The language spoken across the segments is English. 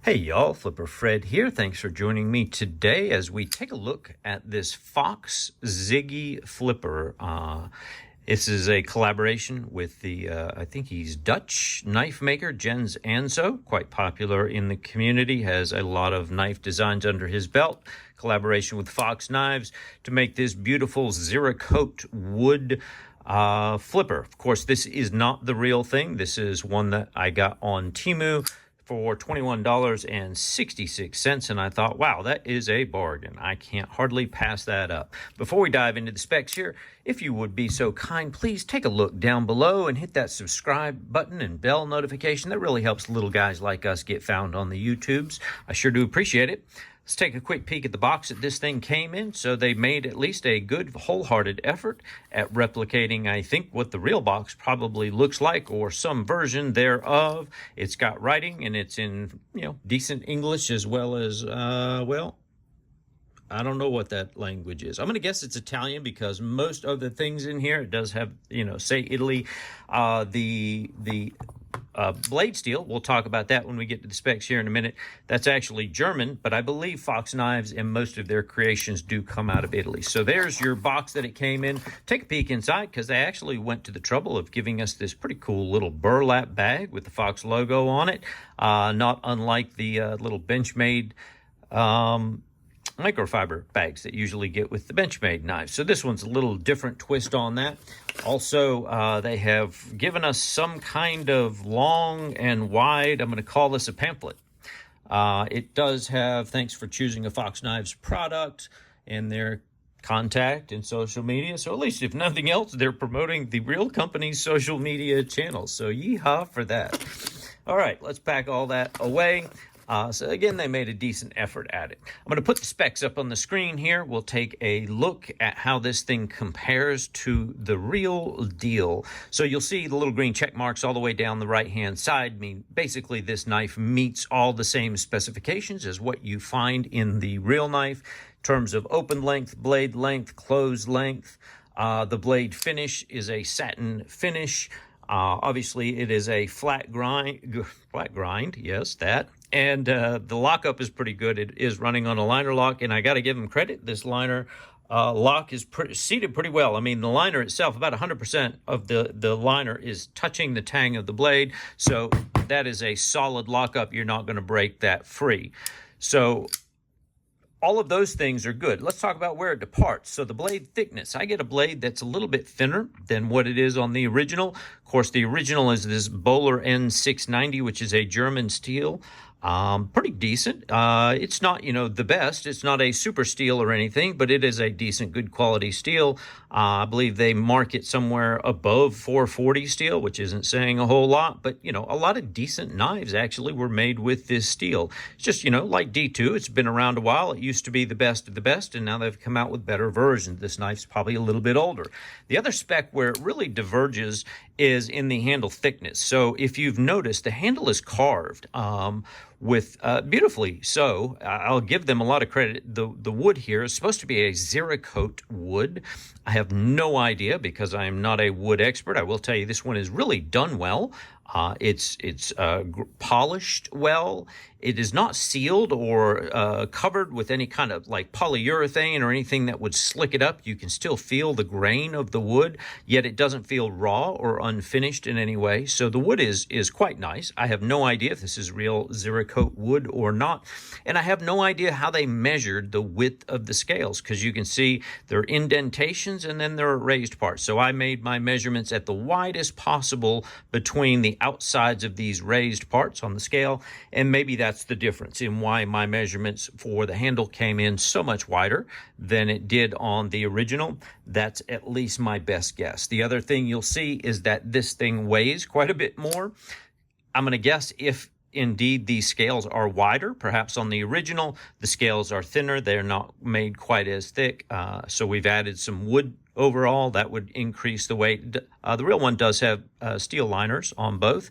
Hey y'all, Flipper Fred here. Thanks for joining me today as we take a look at this Fox Ziggy flipper. This is a collaboration with the, I think he's Dutch knife maker, 𝗗𝗜𝗦𝗖𝗟𝗔𝗜𝗠𝗘, quite popular in the community, has a lot of knife designs under his belt. Collaboration with Fox Knives to make this beautiful 𝗗𝗓𝗏 wood flipper. Of course, this is not the real thing. This is one that I got on Temu for $21.66, and I thought, wow, that is a bargain. I can't hardly pass that up. Before we dive into the specs here, if you would be so kind, please take a look down below and hit that subscribe button and bell notification. That really helps little guys like us get found on the YouTubes. I sure do appreciate it. Let's take a quick peek at the box that this thing came in. So they made at least a good wholehearted effort at replicating, I think, what the real box probably looks like, or some version thereof. It's got writing and it's in, decent English, as well as, well, I don't know what that language is. I'm going to guess it's Italian, because most of the things in here, it does have, say Italy. The blade steel, we'll talk about that when we get to the specs here in a minute. That's actually German, but I believe Fox Knives and most of their creations do come out of Italy. So there's your box that it came in. Take a peek inside, because they actually went to the trouble of giving us this pretty cool little burlap bag with the Fox logo on it. Not unlike the little Benchmade microfiber bags that usually get with the Benchmade knives. So this one's a little different twist on that. Also, they have given us some kind of long and wide, I'm going to call this a pamphlet. It does have, thanks for choosing a Fox Knives product, and their contact and social media. So at least, if nothing else, they're promoting the real company's social media channels. So yeehaw for that. All right, let's pack all that away. So again, they made a decent effort at it. I'm going to put the specs up on the screen here. We'll take a look at how this thing compares to the real deal. So you'll see the little green check marks all the way down the right-hand side mean basically this knife meets all the same specifications as what you find in the real knife in terms of open length, blade length, closed length. The blade finish is a satin finish. Obviously, it is a flat grind, yes, that. And the lockup is pretty good. It is running on a liner lock, and I got to give them credit. This liner lock is seated pretty well. I mean, the liner itself, about 100% of the liner is touching the tang of the blade. So that is a solid lockup. You're not going to break that free. So all of those things are good. Let's talk about where it departs. So the blade thickness, I get a blade that's a little bit thinner than what it is on the original. Of course, the original is this Böhler N690, which is a German steel. Pretty decent. It's not, the best. It's not a super steel or anything, but it is a decent, good quality steel. I believe they mark it somewhere above 440 steel, which isn't saying a whole lot, but, a lot of decent knives actually were made with this steel. It's just, like D2, it's been around a while. It used to be the best of the best, and now they've come out with better versions. This knife's probably a little bit older. The other spec where it really diverges is in the handle thickness. So if you've noticed, the handle is carved with beautifully so. I'll give them a lot of credit. The wood here is supposed to be a 𝗗𝗓𝗏 wood. I have no idea, because I am not a wood expert. I will tell you, this one is really done well. It's polished well. It is not sealed or covered with any kind of like polyurethane or anything that would slick it up. You can still feel the grain of the wood, yet it doesn't feel raw or unfinished in any way. So the wood is quite nice. I have no idea if this is real 𝗗𝗓𝗏 wood or not. And I have no idea how they measured the width of the scales, because you can see there are indentations and then there are raised parts. So I made my measurements at the widest possible between the outsides of these raised parts on the scale, and maybe that's the difference in why my measurements for the handle came in so much wider than it did on the original. That's at least my best guess. The other thing you'll see is that this thing weighs quite a bit more. I'm going to guess if indeed these scales are wider, perhaps on the original the scales are thinner, they're not made quite as thick, so we've added some wood overall that would increase the weight. The real one does have steel liners on both.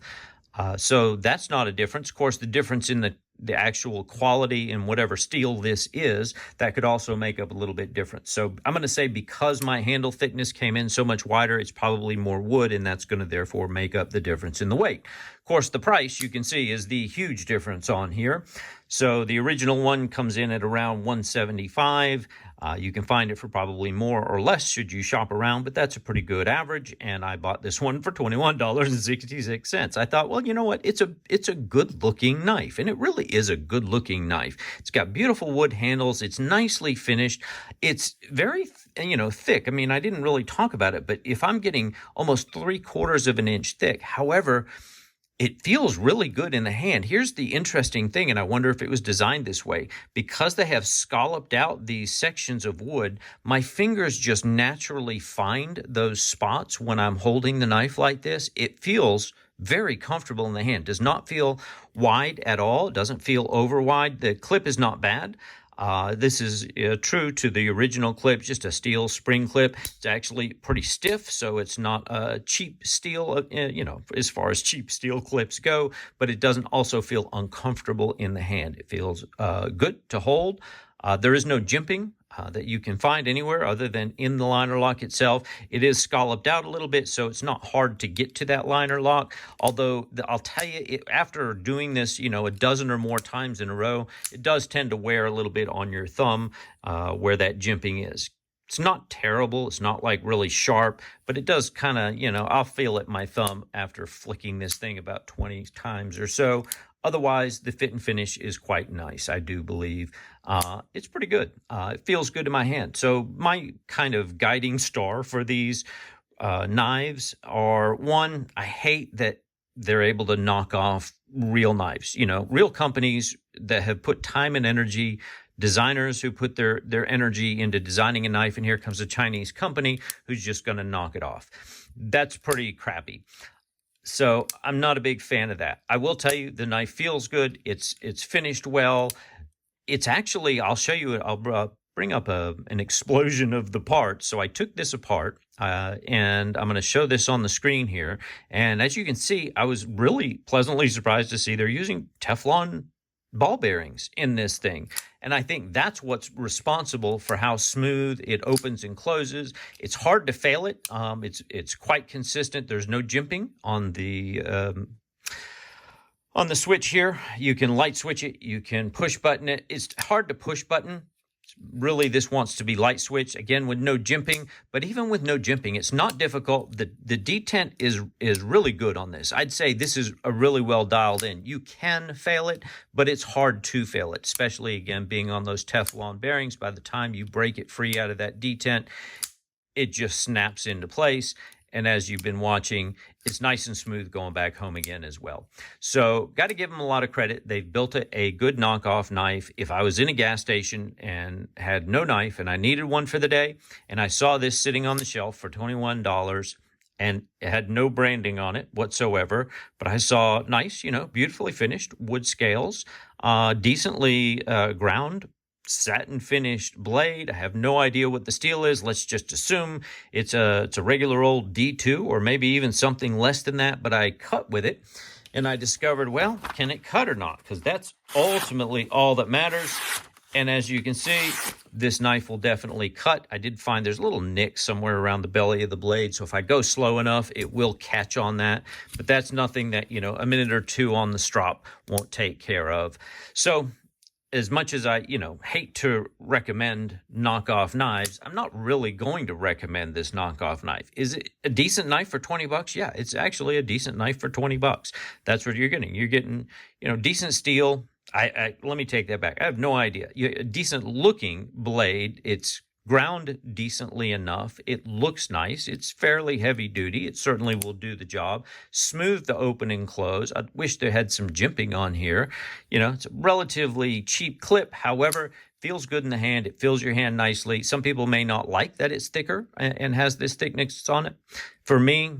So that's not a difference. Of course, the difference in the actual quality and whatever steel this is, that could also make up a little bit difference. So I'm going to say because my handle thickness came in so much wider, it's probably more wood, and that's going to therefore make up the difference in the weight. Of course, the price you can see is the huge difference on here. So the original one comes in at around $175. You can find it for probably more or less should you shop around, but that's a pretty good average. And I bought this one for $21.66. I thought, well, you know what? It's a good looking knife, and it really is a good looking knife. It's got beautiful wood handles. It's nicely finished. It's very, thick. I mean, I didn't really talk about it, but if I'm getting almost 3/4 of an inch thick, however, it feels really good in the hand. Here's the interesting thing, and I wonder if it was designed this way. Because they have scalloped out these sections of wood, my fingers just naturally find those spots when I'm holding the knife like this. It feels very comfortable in the hand. Does not feel wide at all. It doesn't feel over wide. The clip is not bad. This is true to the original clip, just a steel spring clip. It's actually pretty stiff, so it's not a cheap steel, as far as cheap steel clips go, but it doesn't also feel uncomfortable in the hand. It feels good to hold. There is no jimping that you can find anywhere other than in the liner lock itself. It is scalloped out a little bit, so it's not hard to get to that liner lock. Although I'll tell you, after doing this, a dozen or more times in a row, it does tend to wear a little bit on your thumb where that jimping is. It's not terrible. It's not like really sharp, but it does kind of, I'll feel it in my thumb after flicking this thing about 20 times or so. Otherwise, the fit and finish is quite nice, I do believe. It's pretty good. It feels good in my hand. So my kind of guiding star for these knives are, one, I hate that they're able to knock off real knives. Real companies that have put time and energy, designers who put their energy into designing a knife, and here comes a Chinese company who's just going to knock it off. That's pretty crappy. So I'm not a big fan of that. I will tell you, the knife feels good. It's finished well. It's actually, I'll show you, I'll bring up an explosion of the parts. So I took this apart, and I'm going to show this on the screen here. And as you can see, I was really pleasantly surprised to see they're using Teflon ball bearings in this thing. And I think that's what's responsible for how smooth it opens and closes. It's hard to fail it. It's quite consistent. There's no jimping on the switch here. You can light switch it. You can push button it. It's hard to push button. Really, this wants to be light switch, again, with no jimping. But even with no jimping, it's not difficult. The detent is really good on this. I'd say this is a really well dialed in. You can fail it, but it's hard to fail it, especially, again, being on those Teflon bearings. By the time you break it free out of that detent, it just snaps into place. And as you've been watching, it's nice and smooth going back home again as well. So got to give them a lot of credit. They've built a good knockoff knife. If I was in a gas station and had no knife and I needed one for the day, and I saw this sitting on the shelf for $21 and it had no branding on it whatsoever, but I saw nice, beautifully finished wood scales, decently ground, satin finished blade. I have no idea what the steel is. Let's just assume it's a regular old D2 or maybe even something less than that, but I cut with it and I discovered, well, can it cut or not? Because that's ultimately all that matters. And as you can see, this knife will definitely cut. I did find there's a little nick somewhere around the belly of the blade. So if I go slow enough, it will catch on that. But that's nothing that, a minute or two on the strop won't take care of. So as much as I, hate to recommend knockoff knives, I'm not really going to recommend this knockoff knife. Is it a decent knife for $20? Yeah, it's actually a decent knife for $20. That's what you're getting. You're getting, decent steel. Let me take that back. I have no idea. A decent looking blade. It's ground decently enough. It looks nice. It's fairly heavy duty. It certainly will do the job. Smooth to open and close. I wish there had some jimping on here. It's a relatively cheap clip. However, feels good in the hand. It fills your hand nicely. Some people may not like that it's thicker and has this thickness on it. For me,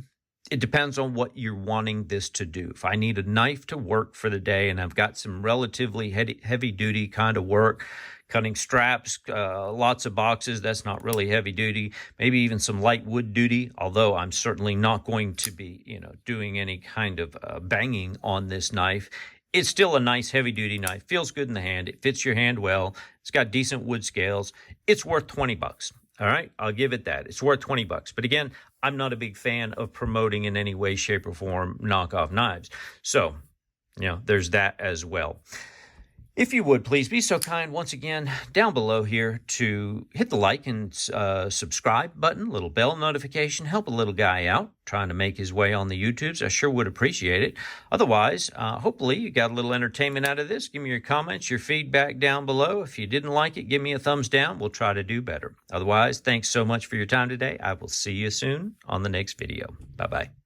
it depends on what you're wanting this to do. If I need a knife to work for the day and I've got some relatively heavy duty kind of work, cutting straps, lots of boxes, that's not really heavy duty, maybe even some light wood duty, although I'm certainly not going to be, doing any kind of banging on this knife. It's still a nice heavy duty knife, feels good in the hand, it fits your hand well, it's got decent wood scales, it's worth 20 bucks. All right, I'll give it that. It's worth 20 bucks. But again, I'm not a big fan of promoting in any way, shape, or form knockoff knives. So, there's that as well. If you would, please be so kind once again down below here to hit the like and subscribe button, little bell notification, help a little guy out trying to make his way on the YouTubes. I sure would appreciate it. Otherwise, hopefully you got a little entertainment out of this. Give me your comments, your feedback down below. If you didn't like it, give me a thumbs down. We'll try to do better. Otherwise, thanks so much for your time today. I will see you soon on the next video. Bye-bye.